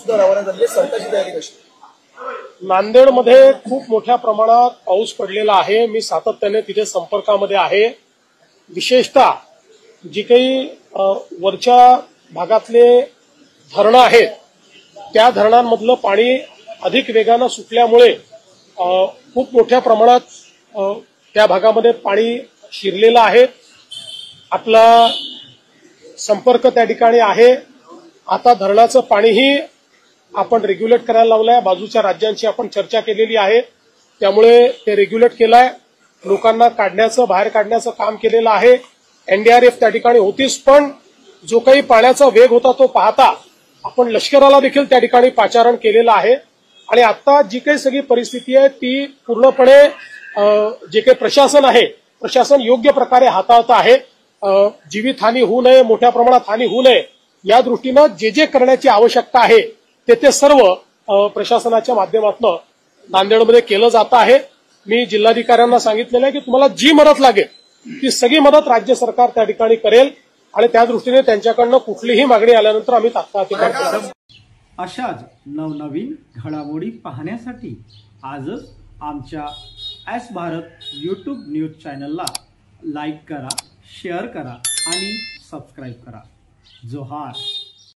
सुद्धा रवाना झाली आहे. सरकारची तयारी कशी? नांदेडमध्ये खूप मोठ्या प्रमाणात पाऊस पडलेला आहे. मी सातत्याने तिथे संपर्कामध्ये आहे. विशेषतः जी काही वरच्या भागातले धरणं आहेत त्या धरणांमधलं पाणी अधिक वेगानं सुटल्यामुळे खूप मोठ्या प्रमाणात त्या भागामध्ये पाणी शिरलेलं आहे. आपला संपर्क त्या ठिकाणी आहे. आता धरणाचं पाणीही आपण रेग्युलेट करायला लावलंय. बाजूच्या राज्यांची आपण चर्चा केलेली आहे. त्यामुळे ते रेग्युलेट केलंय. लोकांना बाहेर काढण्याचं काम केलेलं आहे. एनडीआरएफ त्या ठिकाणी होतीच, पण जो काही पाण्याचा वेग होता तो पाहता आपण लष्कराला देखील त्या ठिकाणी पाचारण केलेलं आहे. आणि आता जी काही सगळी परिस्थिती आहे ती पूर्णपणे जे काही प्रशासन आहे प्रशासन योग्य प्रकारे हाताळत आहे. जीवितहानी होऊ नये, मोठ्या प्रमाणात हानी होऊ नये या दृष्टीनं जे करण्याची आवश्यकता आहे ते सर्व प्रशासनाच्या माध्यमातून नांदेडमध्ये केलं जात आहे. मी जिल्हाधिकाऱ्यांना सांगितलेलं आहे की तुम्हाला जी मदत लागेल ती सगळी मदत राज्य सरकार त्या ठिकाणी करेल आणि त्या दृष्टीने त्यांच्याकडनं कुठलीही मागणी आल्यानंतर आम्ही तात्काळ ती करू. अशाच नवनवीन घडामोडी पाहण्यासाठी आजच आमच्या एस भारत यूट्यूब न्यूज चॅनलला लाईक करा, शेअर करा आणि सबस्क्राईब करा. जोहार.